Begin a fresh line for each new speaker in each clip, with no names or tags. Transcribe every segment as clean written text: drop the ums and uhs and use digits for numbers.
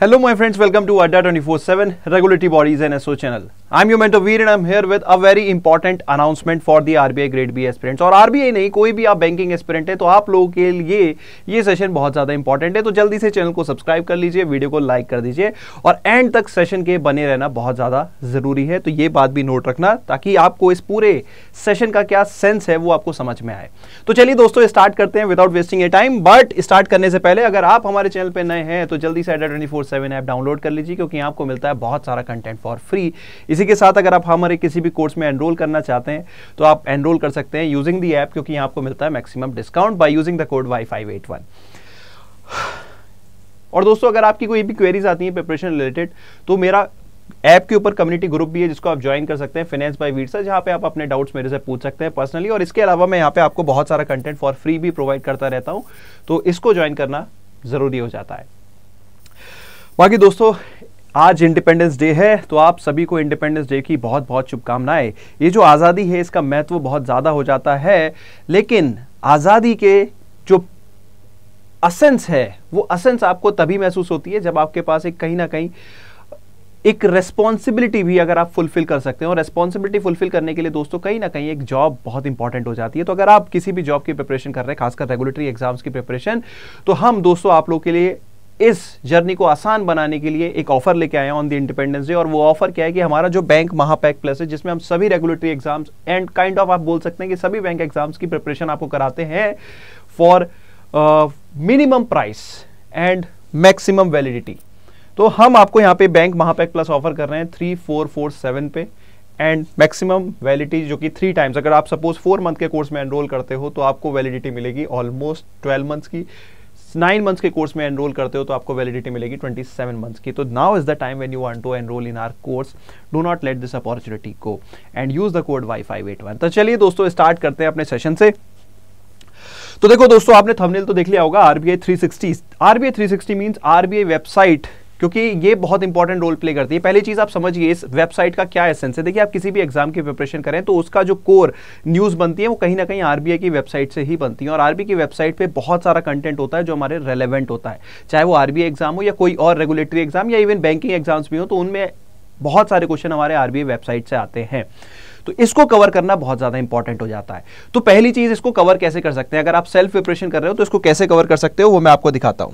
Hello my friends, welcome to Adda 24/7 Regulatory Bodies and SO channel. I'm your mentor Veer and I'm here with a very important announcement for the RBI Grade B aspirants. और RBI नहीं, कोई भी आप banking aspirant है तो आप लोगों के लिए ये सेशन बहुत ज़्यादा इंपॉर्टेंट है, तो जल्दी से चैनल को सब्सक्राइब कर लीजिए, वीडियो को लाइक कर दीजिए और एंड तक सेशन के बने रहना बहुत ज़्यादा ज़रूरी है। तो ये बात भी नोट रखना ताकि आपको इस पूरे सेशन का क्या सेंस है वो आपको समझ में आए। तो चलिए दोस्तों स्टार्ट करते हैं without wasting A time. But start करने से पहले अगर आप हमारे चैनल पर नए हैं तो जल्दी से Adda 24/7 ऐप डाउनलोड कर लीजिए, क्योंकि आपको मिलता है बहुत सारा कंटेंट फॉर फ्री। इसी के साथ अगर आप हमारे किसी भी कोर्स में एनरोल करना चाहते हैं तो आप एनरोल कर सकते हैं यूजिंग दी ऐप, क्योंकि आपको मिलता है maximum discount by using the code Y581। और दोस्तों अगर आपकी कोई भी क्वेरीज आती हैं प्रिपरेशन रिलेटेड तो मेरा ऐप के ऊपर कम्युनिटी ग्रुप भी है जिसको आप ज्वाइन कर सकते हैं, फाइनेंस बाय वीर सर, जहां पे आप अपने डाउट्स मेरे से पूछ सकते हैं पर्सनली। और इसके अलावा मैं यहाँ पे आपको बहुत सारा कंटेंट फॉर फ्री भी प्रोवाइड करता रहता हूं, तो इसको ज्वाइन करना जरूरी हो जाता है। बाकी दोस्तों आज इंडिपेंडेंस डे है, तो आप सभी को इंडिपेंडेंस डे की बहुत बहुत शुभकामनाएं। ये जो आज़ादी है इसका महत्व बहुत ज़्यादा हो जाता है, लेकिन आज़ादी के जो असेंस है वो असेंस आपको तभी महसूस होती है जब आपके पास एक कहीं ना कहीं एक रेस्पॉन्सिबिलिटी भी अगर आप फुलफिल कर सकते हैं। और रेस्पॉन्सिबिलिटी फुलफिल करने के लिए दोस्तों कहीं ना कहीं एक जॉब बहुत इंपॉर्टेंट हो जाती है। तो अगर आप किसी भी जॉब की प्रिपरेशन कर रहे हैं, खासकर रेगुलेटरी एग्जाम्स की प्रिपरेशन, तो हम दोस्तों आप लोग के लिए इस जर्नी को आसान बनाने के लिए एक ऑफर लेके आए हैं ऑन द इंडिपेंडेंस डे। और वो ऑफर क्या है कि हमारा जो बैंक महापैक प्लस है, जिसमें हम सभी regulatory exams and kind of आप बोल सकते हैं कि सभी बैंक एग्जाम्स की प्रिपरेशन आपको कराते हैं for minimum price and maximum validity. तो हम आपको यहाँ पे बैंक महापैक प्लस ऑफर कर रहे हैं 3447 पे एंड मैक्सिमम वैलिडिटी जो कि 3 टाइम्स। अगर आप सपोज 4 मंथ के कोर्स में एनरोल करते हो तो आपको वैलिडिटी मिलेगी ऑलमोस्ट 12 मंथ्स की। 9 मंथ्स के कोर्स में एनरोल करते हो तो आपको वैलिडिटी मिलेगी 27 मंथ्स की। तो now is the time when you want to enrol in our course, do not let this opportunity go and use the code Y581। तो चलिए दोस्तों स्टार्ट करते हैं अपने सेशन से। तो देखो दोस्तों, आपने थंबनेल तो देख लिया होगा RBI 360। RBI 360 means RBI website, क्योंकि ये बहुत इंपॉर्टेंट रोल प्ले करती है। पहली चीज आप समझिए इस वेबसाइट का क्या एसेंस है। देखिए आप किसी भी एग्जाम की प्रिपरेशन करें तो उसका जो कोर न्यूज बनती है वो कहीं ना कहीं RBI की वेबसाइट से ही बनती है। और RBI की वेबसाइट पे बहुत सारा कंटेंट होता है जो हमारे रेलेवेंट होता है, चाहे वो RBI एग्जाम हो या कोई और रेगुलेटरी एग्जाम या इवन बैंकिंग एग्जाम्स भी हो, तो उनमें बहुत सारे क्वेश्चन हमारे RBI वेबसाइट से आते हैं। तो इसको कवर करना बहुत ज्यादा इंपॉर्टेंट हो जाता है। तो पहली चीज, इसको कवर कैसे कर सकते हैं। अगर आप सेल्फ प्रिपरेशन कर रहे हो तो इसको कैसे कवर कर सकते हो वो मैं आपको दिखाता हूं।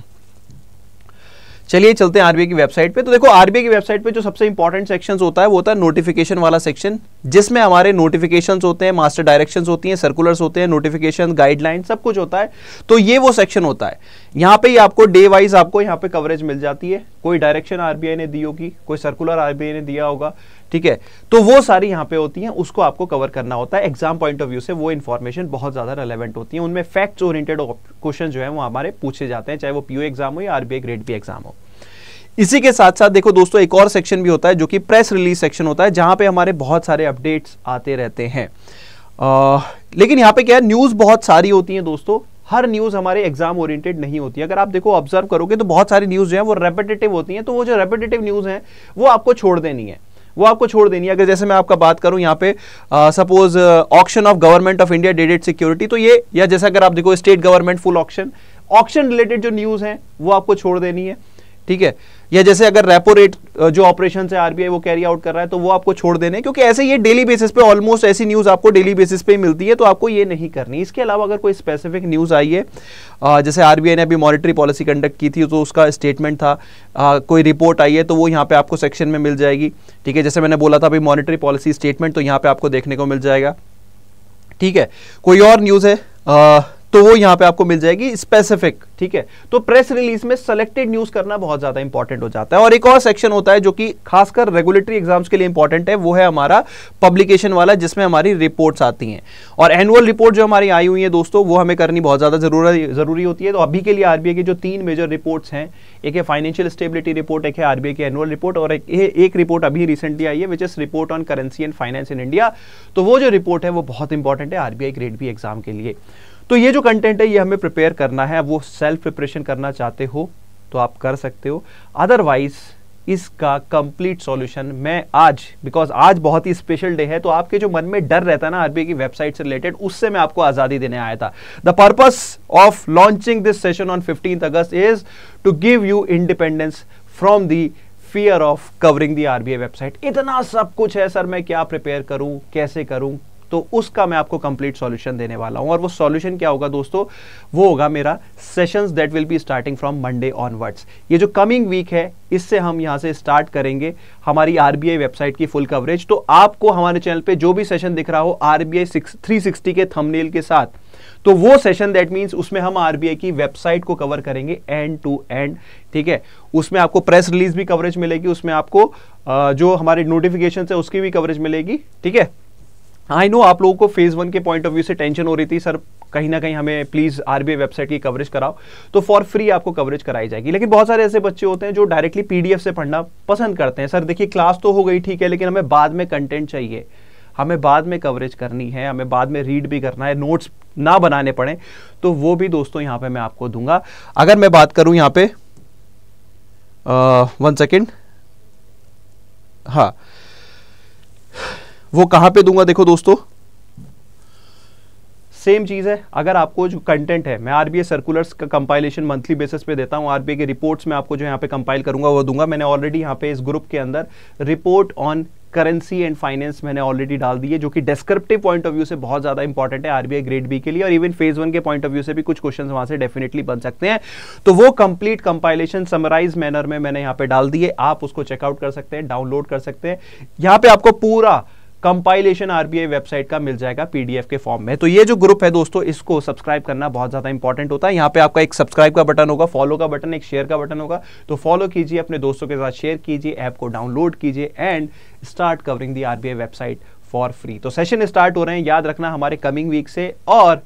चलिए चलते हैं RBI की वेबसाइट पे। तो देखो RBI की वेबसाइट पे जो सबसे इंपॉर्टेंट सेक्शंस होता है वो होता है नोटिफिकेशन वाला सेक्शन, जिसमें हमारे नोटिफिकेशंस होते हैं, मास्टर डायरेक्शंस होती हैं, सर्कुलर्स होते हैं, नोटिफिकेशन, गाइडलाइन, सब कुछ होता है। तो ये वो सेक्शन होता है। यहाँ पे ही आपको डे वाइज आपको यहाँ पे कवरेज मिल जाती है। कोई डायरेक्शन RBI ने दी होगी, कोई सर्कुलर RBI ने दिया होगा, ठीक है, तो वो सारी यहाँ पे होती हैं, उसको आपको कवर करना होता है। एग्जाम पॉइंट ऑफ व्यू से वो इन्फॉर्मेशन बहुत ज्यादा रेलेवेंट होती है। उनमें फैक्ट्स ओरिएंटेड क्वेश्चन जो है वो हमारे पूछे जाते हैं, चाहे वो PO एग्जाम हो या RBI ग्रेड बी एग्जाम हो। इसी के साथ साथ देखो दोस्तों एक और सेक्शन भी होता है जो कि प्रेस रिलीज सेक्शन होता है, जहां पे हमारे बहुत सारे अपडेट्स आते रहते हैं। लेकिन यहाँ पे क्या है, न्यूज बहुत सारी होती है दोस्तों। हर न्यूज हमारे एग्जाम ओरिएंटेड नहीं होती है। अगर आप देखो ऑब्जर्व करोगे तो बहुत सारी न्यूज जो है वो रेपिटेटिव होती हैं। तो वो जो रेपिटेटिव न्यूज है वो आपको छोड़ देनी है, वो आपको छोड़ देनी है। अगर जैसे मैं आपका बात करूं यहाँ पे suppose auction of government of India डेडेड security, तो ये, या जैसे अगर आप देखो state government full auction related जो न्यूज है वो आपको छोड़ देनी है, ठीक है। या जैसे अगर रेपो रेट जो ऑपरेशन है RBI वो कैरी आउट कर रहा है तो वो आपको छोड़ देने, क्योंकि ऐसे ये डेली बेसिस पे ऑलमोस्ट ऐसी न्यूज आपको डेली बेसिस पे मिलती है, तो आपको ये नहीं करनी। इसके अलावा अगर कोई स्पेसिफिक न्यूज आई है, जैसे RBI ने अभी मॉनेटरी पॉलिसी कंडक्ट की थी तो उसका स्टेटमेंट था, कोई रिपोर्ट आई है तो वो यहाँ पे आपको सेक्शन में मिल जाएगी, ठीक है। जैसे मैंने बोला था अभी मॉनेटरी पॉलिसी स्टेटमेंट, तो यहाँ पे आपको देखने को मिल जाएगा, ठीक है। कोई और न्यूज है तो वो यहाँ पे आपको मिल जाएगी स्पेसिफिक, ठीक है। तो प्रेस रिलीज में सेलेक्टेड न्यूज करना बहुत ज्यादा इंपॉर्टेंट हो जाता है। और एक और सेक्शन होता है जो कि खासकर रेगुलेटरी एग्जाम्स के लिए इंपॉर्टेंट है, वो है हमारा पब्लिकेशन वाला, जिसमें हमारी रिपोर्ट्स आती हैं। और एनुअल रिपोर्ट जो हमारी आई हुई है दोस्तों वो हमें करनी बहुत ज्यादा जरूरी होती है। तो अभी के लिए RBI की जो 3 मेजर रिपोर्ट्स हैं, एक है फाइनेंशियल स्टेबिलिटी रिपोर्ट, एक है RBI की एनुअल रिपोर्ट, और एक रिपोर्ट अभी रिसेंटली आई है which is report on currency and finance in India. तो वो जो रिपोर्ट है वो बहुत इंपॉर्टेंट है RBI ग्रेड बी एग्जाम के लिए। तो ये जो कंटेंट है ये हमें प्रिपेयर करना है। वो सेल्फ प्रिपरेशन करना चाहते हो तो आप कर सकते हो, अदरवाइज इसका कंप्लीट सॉल्यूशन मैं आज, बिकॉज आज बहुत ही स्पेशल डे है, तो आपके जो मन में डर रहता है ना RBI की वेबसाइट से रिलेटेड, उससे मैं आपको आजादी देने आया था। The purpose of launching this session on 15th August is to give you independence from the fear of covering the RBI website. इतना सब कुछ है सर, मैं क्या प्रिपेयर करूं, कैसे करूं, तो उसका मैं आपको कंप्लीट सॉल्यूशन देने वाला हूं। और वो सॉल्यूशन क्या होगा दोस्तों, वो होगा मेरा sessions that will be starting from Monday onwards. ये जो कमिंग वीक है, इससे हम यहां से स्टार्ट करेंगे हमारी आरबीआई वेबसाइट की फुल कवरेज। तो आपको हमारे चैनल पे जो भी सेशन दिख रहा हो आरबीआई 360 के थंबनेल के साथ, तो वो सेशन दैट मींस उसमें हम आरबीआई की वेबसाइट को कवर करेंगे एंड टू एंड, ठीक है। उसमें आपको प्रेस रिलीज भी कवरेज मिलेगी, उसमें आपको जो हमारे नोटिफिकेशन है उसकी भी कवरेज मिलेगी, ठीक है। आई नो आप लोगों को फेज 1 के पॉइंट ऑफ व्यू से टेंशन हो रही थी, सर कहीं ना कहीं हमें प्लीज आरबीआई वेबसाइट की कवरेज कराओ, तो फॉर फ्री आपको कवरेज कराई जाएगी। लेकिन बहुत सारे ऐसे बच्चे होते हैं जो डायरेक्टली पीडीएफ से पढ़ना पसंद करते हैं। सर देखिए क्लास तो हो गई ठीक है, लेकिन हमें बाद में कंटेंट चाहिए, हमें बाद में कवरेज करनी है, हमें बाद में रीड भी करना है, नोट्स ना बनाने पड़े, तो वो भी दोस्तों यहां पे मैं आपको दूंगा। अगर मैं बात करूं यहां पे 1 सेकेंड, हाँ वो कहां पे दूंगा, देखो दोस्तों सेम चीज है। अगर आपको जो कंटेंट है, मैं आरबीआई सर्कुलर्स का कंपाइलेशन मंथली बेसिस पे देता हूं, आरबीआई के रिपोर्ट्स में आपको जो यहाँ पे कंपाइल करूंगा वो दूंगा। मैंने ऑलरेडी यहाँ पे इस ग्रुप के अंदर report on currency and finance मैंने ऑलरेडी डाल दी है, जो कि डिस्क्रिप्टिव पॉइंट ऑफ व्यू से बहुत ज्यादा इंपॉर्टेंट है आरबीआई ग्रेड बी के लिए, और इवन फेज 1 के पॉइंट ऑफ व्यू से भी कुछ क्वेश्चंस वहां से डेफिनेटली बन सकते हैं। तो वो कंप्लीट कंपाइलेशन समराइज मैनर में मैंने यहाँ पे डाल दी है, आप उसको चेकआउट कर सकते हैं, डाउनलोड कर सकते हैं। यहाँ पे आपको पूरा कंपाइलेशन आरबीआई वेबसाइट का मिल जाएगा पीडीएफ के फॉर्म में। तो ये जो ग्रुप है दोस्तों, इसको सब्सक्राइब करना बहुत ज्यादा इंपॉर्टेंट होता है। यहाँ पे आपका एक सब्सक्राइब का बटन होगा, फॉलो का बटन, एक शेयर का बटन होगा, तो फॉलो कीजिए, अपने दोस्तों के साथ शेयर कीजिए, ऐप को डाउनलोड कीजिए and start covering the RBI website for free. तो सेशन स्टार्ट हो रहे हैं, याद रखना हमारे कमिंग वीक से, और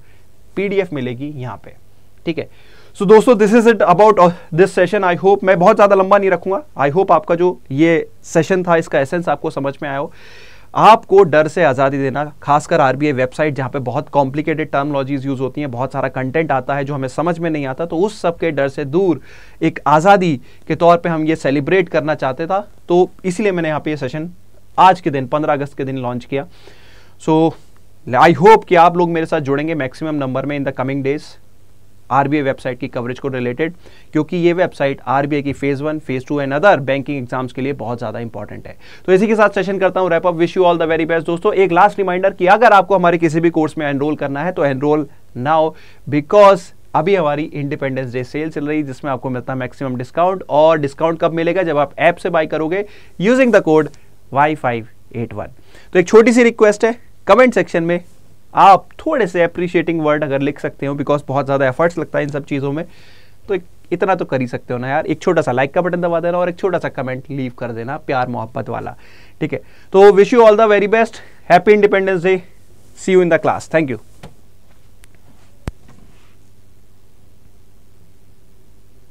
पीडीएफ मिलेगी यहाँ पे, ठीक है। सो दोस्तों this is it about this session. I hope मैं बहुत ज्यादा लंबा नहीं रखूंगा। आई होप आपका जो ये सेशन था इसका एसेंस आपको समझ में आया हो। आपको डर से आज़ादी देना, खासकर आरबीआई वेबसाइट जहां पे बहुत कॉम्प्लिकेटेड टर्मिनोलॉजीज यूज होती हैं, बहुत सारा कंटेंट आता है जो हमें समझ में नहीं आता, तो उस सब के डर से दूर एक आज़ादी के तौर पे हम ये सेलिब्रेट करना चाहते था। तो इसलिए मैंने यहाँ पे ये सेशन आज के दिन 15 अगस्त के दिन लॉन्च किया। सो आई होप कि आप लोग मेरे साथ जुड़ेंगे मैक्सिमम नंबर में in the coming days RBI website की कवरेज को रिलेटेड, क्योंकि ये वेबसाइट आरबीआई की phase 1, phase 2 and other banking exams के लिए बहुत ज्यादा इंपॉर्टेंट है। तो इसी के साथ सेशन करता हूं wrap up. Wish you all the very best दोस्तों। एक लास्ट रिमाइंडर कि अगर आपको हमारे किसी भी कोर्स में एनरोल करना है तो एनरोल नाउ, बिकॉज अभी हमारी इंडिपेंडेंस डे सेल चल रही है, जिसमें आपको मिलता है मैक्सिमम डिस्काउंट। और डिस्काउंट कब मिलेगा, जब आप ऐप से बाय करोगे यूजिंग द कोड Y581। तो एक छोटी सी रिक्वेस्ट है, कमेंट सेक्शन में आप थोड़े से अप्रिशिएटिंग वर्ड अगर लिख सकते हो, बिकॉज बहुत ज़्यादा एफर्ट्स लगता है इन सब चीज़ों में, तो इतना तो कर ही सकते हो ना यार। एक छोटा सा लाइक का बटन दबा देना और एक छोटा सा कमेंट लीव कर देना, प्यार मोहब्बत वाला, ठीक है। तो wish you all the very best, happy Independence Day, see you in the class, thank you.